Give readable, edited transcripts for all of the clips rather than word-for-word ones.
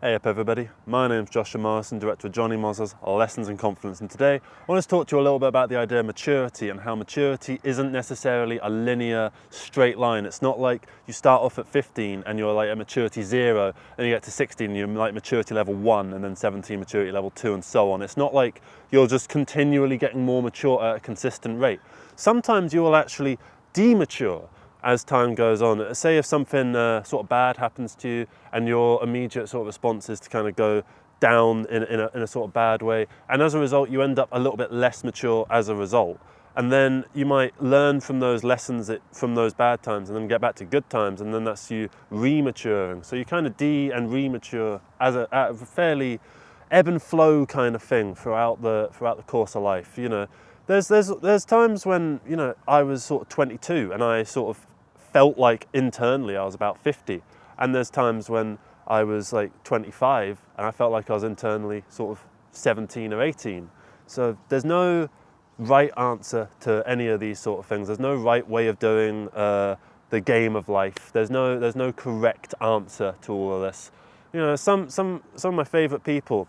Hey up everybody, my name's Joshua Morrison, director of Johnny Moz's Lessons in Confidence, and today I want to talk to you a little bit about the idea of maturity and how maturity isn't necessarily a linear straight line. It's not like you start off at 15 and you're like at maturity 0, and you get to 16 and you're like maturity level 1, and then 17 maturity level 2, and so on. It's not like you're just continually getting more mature at a consistent rate. Sometimes you will actually demature as time goes on. Say if something sort of bad happens to you and your immediate sort of response is to kind of go down in a sort of bad way, and as a result you end up a little bit less mature as a result, and then you might learn from those lessons from those bad times and then get back to good times, and then that's you rematuring. So you kind of and remature as a fairly ebb and flow kind of thing throughout the course of life. You know, there's times when, you know, I was sort of 22 and I sort of felt like internally I was about 50, and there's times when I was like 25 and I felt like I was internally sort of 17 or 18. So there's no right answer to any of these sort of things. There's no right way of doing the game of life. There's no correct answer to all of this. You know, some of my favorite people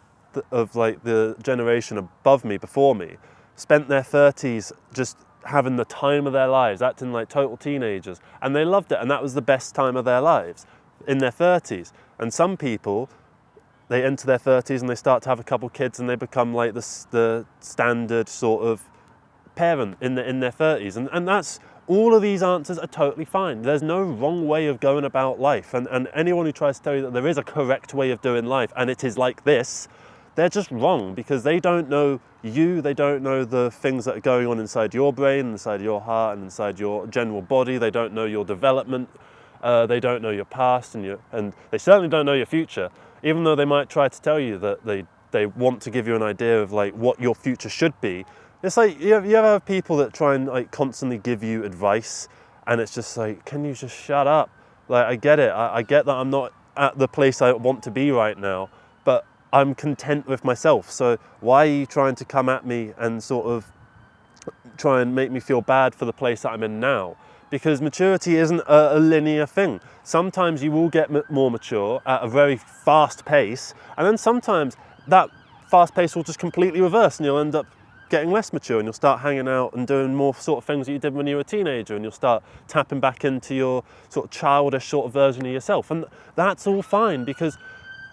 of like the generation above me, before me, spent their 30s just having the time of their lives, acting like total teenagers, and they loved it, and that was the best time of their lives, in their 30s. And some people, they enter their 30s and they start to have a couple kids and they become like the standard sort of parent in their 30s, and that's, all of these answers are totally fine. There's no wrong way of going about life, and anyone who tries to tell you that there is a correct way of doing life and it is like this, they're just wrong, because they don't know you, they don't know the things that are going on inside your brain, inside your heart, and inside your general body. They don't know your development, they don't know your past, and they certainly don't know your future, even though they might try to tell you that they want to give you an idea of like what your future should be. It's like, you ever have people that try and like constantly give you advice, and it's just like, can you just shut up? Like, I get it, I get that I'm not at the place I want to be right now, but I'm content with myself. So why are you trying to come at me and sort of try and make me feel bad for the place that I'm in now? Because maturity isn't a linear thing. Sometimes you will get more mature at a very fast pace, and then sometimes that fast pace will just completely reverse and you'll end up getting less mature, and you'll start hanging out and doing more sort of things that you did when you were a teenager, and you'll start tapping back into your sort of childish sort of version of yourself. And that's all fine, because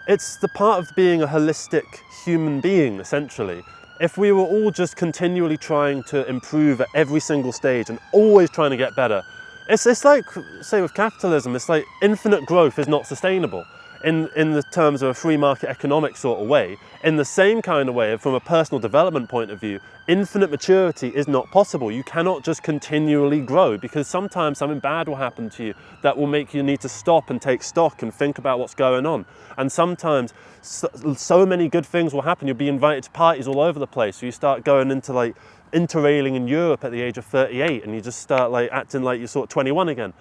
it's the part of being a holistic human being, essentially. If we were all just continually trying to improve at every single stage and always trying to get better, it's like, say with capitalism, it's like infinite growth is not sustainable in the terms of a free market economic sort of way. In the same kind of way, from a personal development point of view, infinite maturity is not possible. You cannot just continually grow, because sometimes something bad will happen to you that will make you need to stop and take stock and think about what's going on. And sometimes so many good things will happen. You'll be invited to parties all over the place. So you start going into like interrailing in Europe at the age of 38, and you just start like acting like you're sort of 21 again.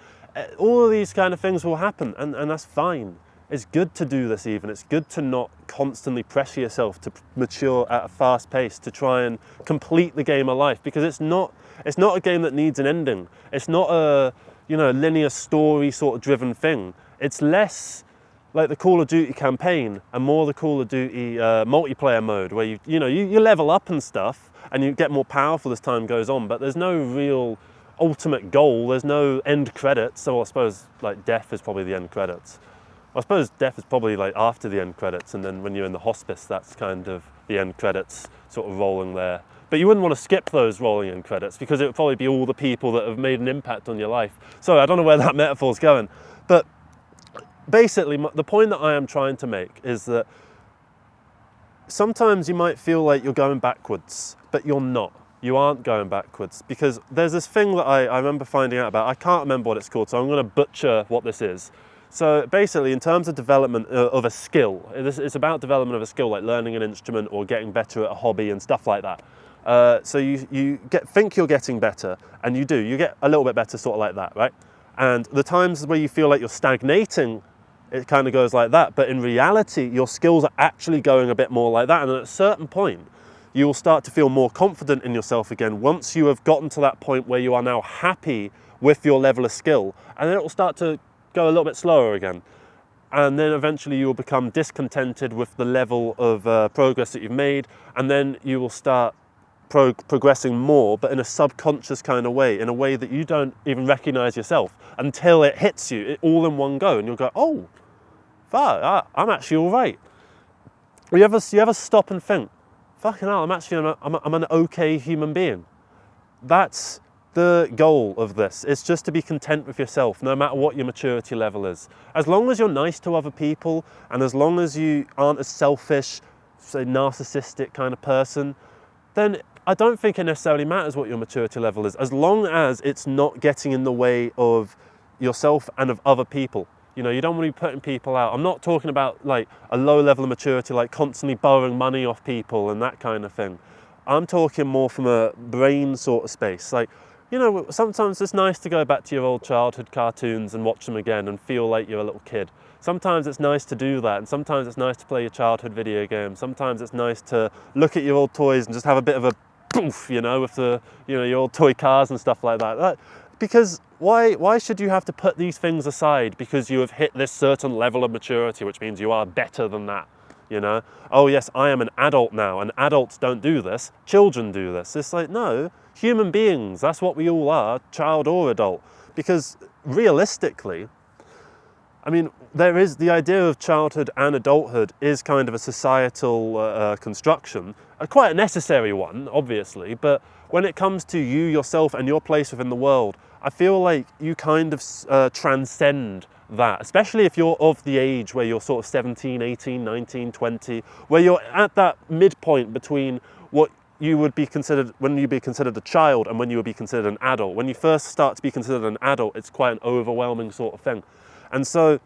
All of these kind of things will happen, and that's fine. It's good to do this even. It's good to not constantly pressure yourself to mature at a fast pace, to try and complete the game of life, because it's not a game that needs an ending. It's not a, you know, linear story sort of driven thing. It's less like the Call of Duty campaign and more the Call of Duty multiplayer mode, where you level up and stuff and you get more powerful as time goes on, but there's no real ultimate goal. There's no end credits. So I suppose like death is probably the end credits. I suppose death is probably like after the end credits, and then when you're in the hospice, that's kind of the end credits sort of rolling there. But you wouldn't want to skip those rolling end credits, because it would probably be all the people that have made an impact on your life. So I don't know where that metaphor's going, but basically the point that I am trying to make is that sometimes you might feel like you're going backwards, but you're not. You aren't going backwards, because there's this thing that I remember finding out about. I can't remember what it's called, so I'm going to butcher what this is. So basically, in terms of development of a skill, it's about development of a skill, like learning an instrument or getting better at a hobby and stuff like that. So you think you're getting better, and you do. You get a little bit better sort of like that, right? And the times where you feel like you're stagnating, it kind of goes like that. But in reality, your skills are actually going a bit more like that. And at a certain point, you will start to feel more confident in yourself again once you have gotten to that point where you are now happy with your level of skill. And then it will start to go a little bit slower again. and then eventually you will become discontented with the level of progress that you've made, and then you will start progressing more, but in a subconscious kind of way, in a way that you don't even recognize yourself until it hits you all in one go, and you'll go, oh, fuck, I'm actually all right. You ever stop and think, fucking hell, I'm an okay human being? That's the goal of this. It's just to be content with yourself, no matter what your maturity level is. As long as you're nice to other people, and as long as you aren't a selfish, say, narcissistic kind of person, then I don't think it necessarily matters what your maturity level is, as long as it's not getting in the way of yourself and of other people. You know, you don't want to be putting people out. I'm not talking about like a low level of maturity, like constantly borrowing money off people and that kind of thing. I'm talking more from a brain sort of space. Like, you know, sometimes it's nice to go back to your old childhood cartoons and watch them again and feel like you're a little kid. Sometimes it's nice to do that, and sometimes it's nice to play your childhood video games. Sometimes it's nice to look at your old toys and just have a bit of a poof, you know, with the, you know, your old toy cars and stuff like that. Because why should you have to put these things aside because you have hit this certain level of maturity, which means you are better than that, you know? Oh yes, I am an adult now, and adults don't do this, children do this. It's like, no, human beings, that's what we all are, child or adult. Because realistically, I mean, there is the idea of childhood and adulthood is kind of a societal construction, quite a necessary one, obviously, but when it comes to you, yourself, and your place within the world, I feel like you kind of transcend that, especially if you're of the age where you're sort of 17, 18, 19, 20, where you're at that midpoint between what you would be considered, when you'd be considered a child and when you would be considered an adult. When you first start to be considered an adult, it's quite an overwhelming sort of thing. And so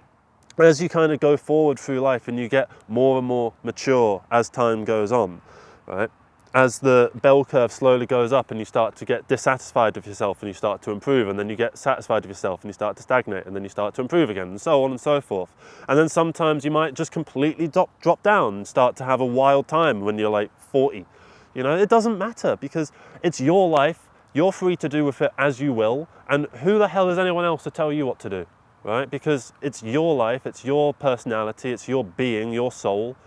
as you kind of go forward through life and you get more and more mature as time goes on, right? As the bell curve slowly goes up and you start to get dissatisfied with yourself and you start to improve, and then you get satisfied with yourself and you start to stagnate, and then you start to improve again, and so on and so forth. And then sometimes you might just completely drop down and start to have a wild time when you're like 40. You know, it doesn't matter, because it's your life, you're free to do with it as you will, and who the hell is anyone else to tell you what to do, right? Because it's your life, it's your personality, it's your being, your soul.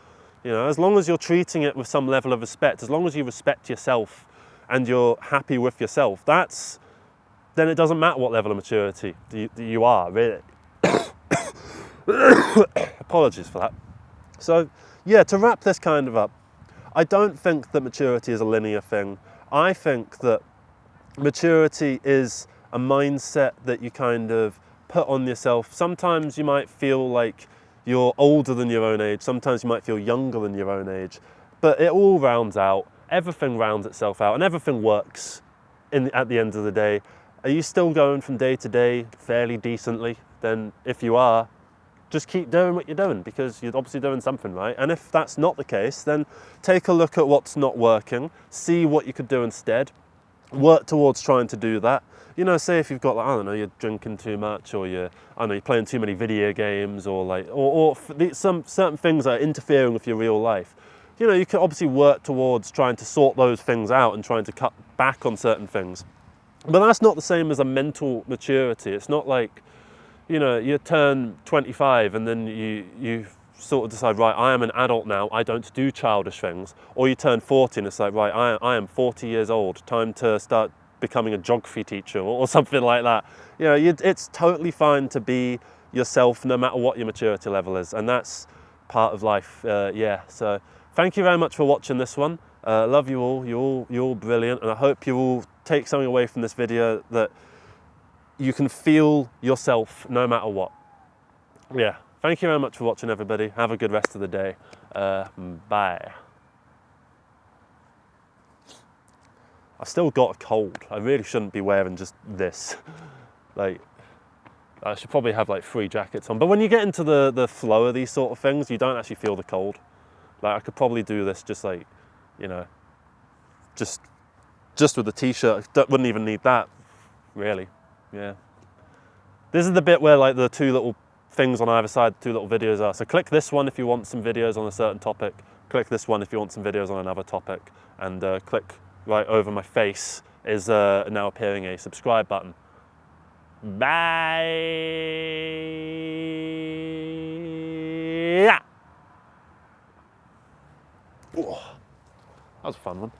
You know, as long as you're treating it with some level of respect, as long as you respect yourself and you're happy with yourself, then it doesn't matter what level of maturity you are, really. Apologies for that. So, yeah, to wrap this kind of up, I don't think that maturity is a linear thing. I think that maturity is a mindset that you kind of put on yourself. Sometimes you might feel like you're older than your own age, sometimes you might feel younger than your own age, but it all rounds out, everything rounds itself out, and everything works at the end of the day. Are you still going from day to day fairly decently? Then if you are, just keep doing what you're doing, because you're obviously doing something right. And if that's not the case, then take a look at what's not working, see what you could do instead, work towards trying to do that. You know, say if you've got, like, I don't know, you're drinking too much, or you're playing too many video games, or some certain things that are interfering with your real life. You know, you can obviously work towards trying to sort those things out and trying to cut back on certain things. But that's not the same as a mental maturity. It's not like, you know, you turn 25 and then you sort of decide, right, I am an adult now, I don't do childish things. Or you turn 40 and it's like, right, I am 40 years old, time to start becoming a geography teacher or something like that. You know, it's totally fine to be yourself no matter what your maturity level is, and that's part of life. Yeah, so thank you very much for watching this one. Love you all. You're all brilliant, and I hope you all take something away from this video, that you can feel yourself no matter what. Yeah, thank you very much for watching, everybody. Have a good rest of the day. Bye. I've still got a cold. I really shouldn't be wearing just this. Like, I should probably have like 3 jackets on. But when you get into the flow of these sort of things, you don't actually feel the cold. Like, I could probably do this just like, you know, just with the t-shirt. Wouldn't even need that, really. Yeah. This is the bit where like the 2 little things on either side, 2 little videos are. So click this one if you want some videos on a certain topic. Click this one if you want some videos on another topic. And click right over my face is now appearing a subscribe button. Bye. Yeah. That was a fun one.